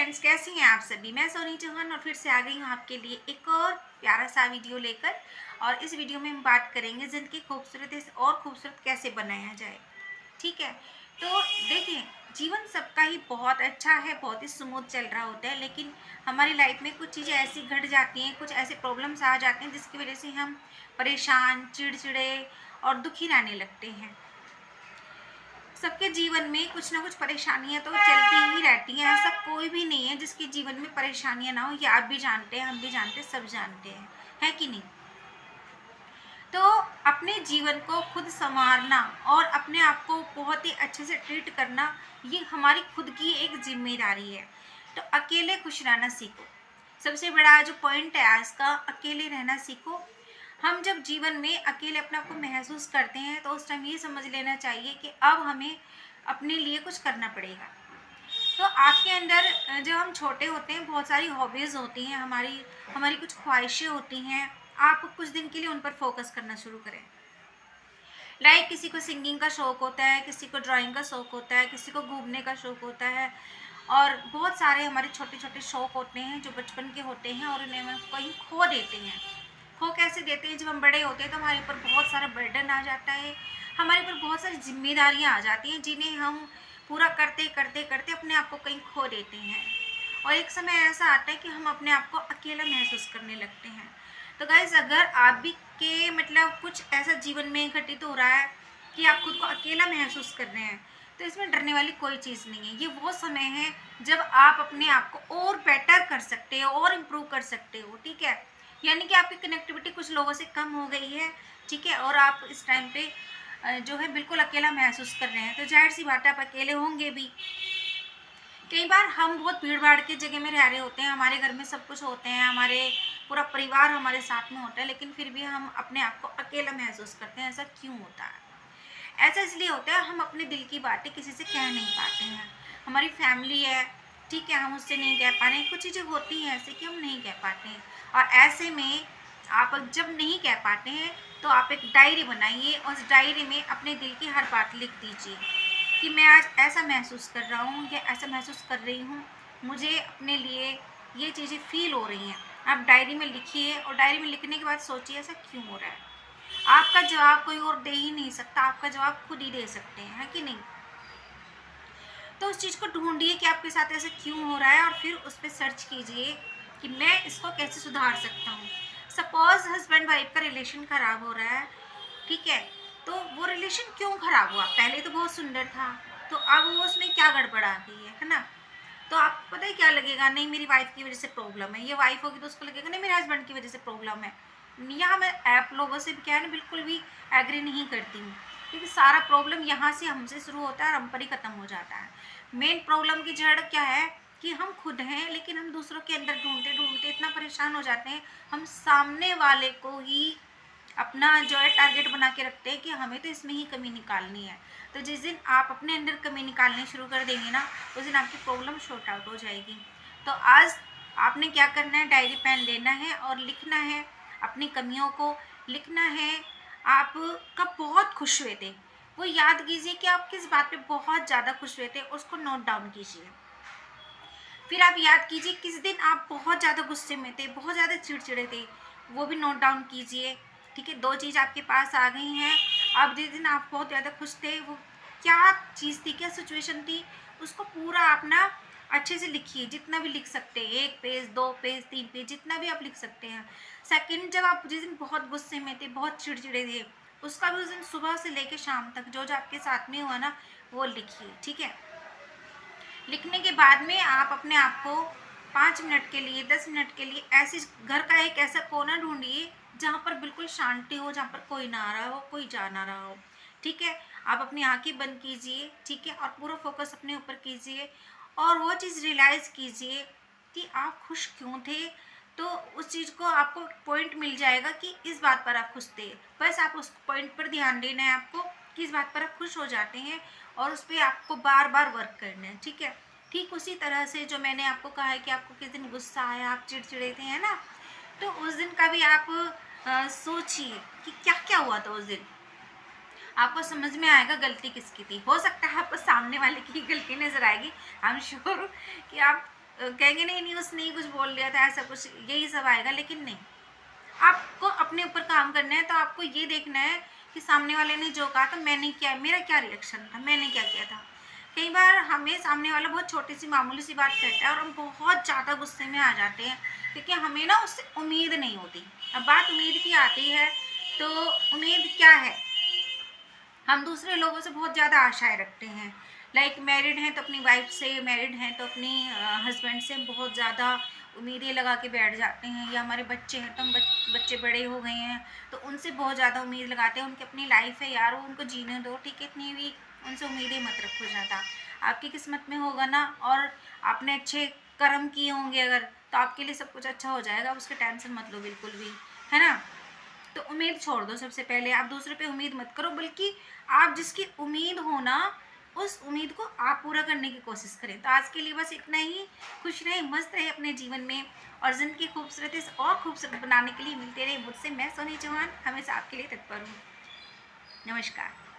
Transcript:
Friends, कैसी हैं आप सभी। मैं सोनी चौहान और फिर से आ गई हूँ आपके लिए एक और प्यारा सा वीडियो लेकर। और इस वीडियो में हम बात करेंगे ज़िंदगी खूबसूरत और खूबसूरत कैसे बनाया जाए। ठीक है, तो देखिए, जीवन सबका ही बहुत अच्छा है, बहुत ही स्मूथ चल रहा होता है, लेकिन हमारी लाइफ में कुछ चीज़ें ऐसी घट जाती हैं, कुछ ऐसे प्रॉब्लम्स आ जाते हैं जिसकी वजह से हम परेशान, चिड़चिड़े और दुखी रहने लगते हैं। सबके जीवन में कुछ ना कुछ परेशानियां तो चलती ही रहती हैं। ऐसा कोई भी नहीं है जिसके जीवन में परेशानियां ना हो। ये आप भी जानते हैं, हम भी जानते हैं, सब जानते हैं, है कि नहीं। तो अपने जीवन को खुद संवारना और अपने आप को बहुत ही अच्छे से ट्रीट करना, ये हमारी खुद की एक जिम्मेदारी है। तो अकेले खुश रहना सीखो। सबसे बड़ा जो पॉइंट है आज का, अकेले रहना सीखो। हम जब जीवन में अकेले अपने आप को महसूस करते हैं तो उस टाइम ये समझ लेना चाहिए कि अब हमें अपने लिए कुछ करना पड़ेगा। तो आपके अंदर जब हम छोटे होते हैं बहुत सारी हॉबीज़ होती हैं, हमारी हमारी कुछ ख्वाहिशें होती हैं। आप कुछ दिन के लिए उन पर फोकस करना शुरू करें। लाइक किसी को सिंगिंग का शौक होता है, किसी को ड्राइंग का शौक होता है, किसी को घूमने का शौक होता है, और बहुत सारे हमारे छोटे छोटे शौक होते हैं जो बचपन के होते हैं और उन्हें हम कहीं खो देते हैं। खो कैसे देते हैं, जब हम बड़े होते हैं तो हमारे ऊपर बहुत सारा बर्डन आ जाता है, हमारे ऊपर बहुत सारी जिम्मेदारियां आ जाती हैं जिन्हें हम पूरा करते करते करते अपने आप को कहीं खो देते हैं। और एक समय ऐसा आता है कि हम अपने आप को अकेला महसूस करने लगते हैं। तो गाइज, अगर आप भी के मतलब कुछ ऐसा जीवन में घटित हो रहा है कि आप खुद को अकेला महसूस कर रहे हैं, तो इसमें डरने वाली कोई चीज़ नहीं है। ये वो समय है जब आप अपने आप को और बेटर कर सकते हो और इम्प्रूव कर सकते हो। ठीक है, यानी कि आपकी कनेक्टिविटी कुछ लोगों से कम हो गई है। ठीक है, और आप इस टाइम पे जो है बिल्कुल अकेला महसूस कर रहे हैं, तो जाहिर सी बात है आप अकेले होंगे भी। कई बार हम बहुत भीड़ भाड़ की जगह में रह रहे होते हैं, हमारे घर में सब कुछ होते हैं, हमारे पूरा परिवार हमारे साथ में होता है, लेकिन फिर भी हम अपने आप को अकेला महसूस करते हैं। ऐसा क्यों होता है? ऐसा इसलिए होता है, हम अपने दिल की बातें किसी से कह नहीं पाते हैं। हमारी फैमिली है, ठीक है, हम उससे नहीं कह पा रहे हैं। कुछ चीज़ें होती हैं ऐसे कि हम नहीं कह पाते हैं, और ऐसे में आप जब नहीं कह पाते हैं तो आप एक डायरी बनाइए और उस डायरी में अपने दिल की हर बात लिख दीजिए कि मैं आज ऐसा महसूस कर रहा हूँ या ऐसा महसूस कर रही हूँ, मुझे अपने लिए ये चीज़ें फील हो रही हैं। आप डायरी में लिखिए और डायरी में लिखने के बाद सोचिए ऐसा क्यों हो रहा है। आपका जवाब कोई और दे ही नहीं सकता, आपका जवाब खुद ही दे सकते हैं, है कि नहीं। तो उस चीज़ को ढूंढिए कि आपके साथ ऐसा क्यों हो रहा है, और फिर उस पर सर्च कीजिए कि मैं इसको कैसे सुधार सकता हूँ। सपोज हस्बैंड वाइफ का रिलेशन खराब हो रहा है, ठीक है, तो वो रिलेशन क्यों खराब हुआ? पहले तो बहुत सुंदर था, तो अब वो उसमें क्या गड़बड़ आ गई है ना। तो आपको पता है क्या लगेगा, नहीं मेरी वाइफ की वजह से प्रॉब्लम है। ये वाइफ होगी तो उसको लगेगा नहीं मेरे हस्बैंड की वजह से प्रॉब्लम है। यहाँ मैं ऐप लोगों से भी क्या है ना, बिल्कुल भी एग्री नहीं करती हूँ, क्योंकि सारा प्रॉब्लम यहाँ से हमसे शुरू होता है और हम पर ही ख़त्म हो जाता है। मेन प्रॉब्लम की जड़ क्या है कि हम खुद हैं, लेकिन हम दूसरों के अंदर ढूंढते ढूंढते इतना परेशान हो जाते हैं, हम सामने वाले को ही अपना जो है टारगेट बना के रखते हैं कि हमें तो इसमें ही कमी निकालनी है। तो जिस दिन आप अपने अंदर कमी निकालनी शुरू कर देंगे ना, उस दिन आपकी प्रॉब्लम शॉर्ट आउट हो जाएगी। तो आज आपने क्या करना है, डायरी पेन लेना है और लिखना है, अपनी कमियों को लिखना है। आप कब बहुत खुश हुए थे वो याद कीजिए कि आप किस बात पे बहुत ज़्यादा खुश हुए थे, उसको नोट डाउन कीजिए। फिर आप याद कीजिए किस दिन आप बहुत ज़्यादा गुस्से में थे, बहुत ज़्यादा चिड़चिड़े थे, वो भी नोट डाउन कीजिए। ठीक है, दो चीज़ आपके पास आ गई हैं। अब जिस दिन आप बहुत ज़्यादा खुश थे, वो क्या चीज़ थी, क्या सिचुएशन थी, उसको पूरा अपना अच्छे से लिखिए, जितना भी लिख सकते हैं, 1 पेज, 2 पेज, 3 पेज, जितना भी आप लिख सकते हैं। सेकंड, जब आप जिस दिन बहुत गुस्से में थे, बहुत चिड़चिड़े थे, उसका भी उस दिन सुबह से लेकर शाम तक जो जो आपके साथ में हुआ ना, वो लिखिए। ठीक है, लिखने के बाद में आप अपने आप को 5 मिनट के लिए, 10 मिनट के लिए ऐसे घर का एक ऐसा कोना ढूंढिए जहाँ पर बिल्कुल शांति हो, जहाँ पर कोई ना आ रहा हो, कोई जा ना रहा हो। ठीक है, आप अपनी आंखें बंद कीजिए, ठीक है, और पूरा फोकस अपने ऊपर कीजिए और वो चीज़ रियलाइज़ कीजिए कि आप खुश क्यों थे। तो उस चीज़ को आपको पॉइंट मिल जाएगा कि इस बात पर आप खुश थे। बस आप उस पॉइंट पर ध्यान देना है आपको, किस बात पर आप खुश हो जाते हैं, और उस पर आपको बार बार वर्क करना है। ठीक है, ठीक उसी तरह से जो मैंने आपको कहा है कि आपको किस दिन गुस्सा आया, आप चिड़चिड़े थे, है ना, तो उस दिन का भी आप सोचिए कि क्या क्या हुआ था उस दिन। आपको समझ में आएगा गलती किसकी थी। हो सकता है आपको सामने वाले की गलती नजर आएगी, आई एम श्योर कि आप कहेंगे नहीं नहीं उसने ही कुछ बोल दिया था, ऐसा कुछ यही सब आएगा। लेकिन नहीं, आपको अपने ऊपर काम करना है। तो आपको ये देखना है कि सामने वाले ने जो कहा था मैंने क्या, मेरा क्या रिएक्शन था, मैंने क्या किया था। कई बार हमें सामने वाला बहुत छोटी सी मामूली सी बात कहता है और हम बहुत ज़्यादा गुस्से में आ जाते हैं, क्योंकि हमें ना उससे उम्मीद नहीं होती। अब बात उम्मीद की आती है, तो उम्मीद क्या है, हम दूसरे लोगों से बहुत ज़्यादा आशाएं रखते हैं। लाइक मैरिड हैं तो अपनी वाइफ से, मैरिड हैं तो अपनी हस्बैंड से बहुत ज़्यादा उम्मीदें लगा के बैठ जाते हैं। या हमारे बच्चे हैं तो हम बच्चे बड़े हो गए हैं तो उनसे बहुत ज़्यादा उम्मीद लगाते हैं। उनकी अपनी लाइफ है यार, वो उनको जीने दो, ठीक है, इतनी भी उनसे उम्मीदें मत रखो ज़्यादा। आपकी किस्मत में होगा ना, और आपने अच्छे कर्म किए होंगे अगर, तो आपके लिए सब कुछ अच्छा हो जाएगा, उसकी टेंशन मत लो बिल्कुल भी, है ना। तो उम्मीद छोड़ दो। सबसे पहले आप दूसरे पे उम्मीद मत करो, बल्कि आप जिसकी उम्मीद हो ना, उस उम्मीद को आप पूरा करने की कोशिश करें। तो आज के लिए बस इतना ही। खुश रहे, मस्त रहे अपने जीवन में, और जिंदगी खूबसूरती से और खूबसूरत बनाने के लिए मिलते रहे मुझसे। मैं सोनी चौहान हमेशा आपके लिए तत्पर हूँ। नमस्कार।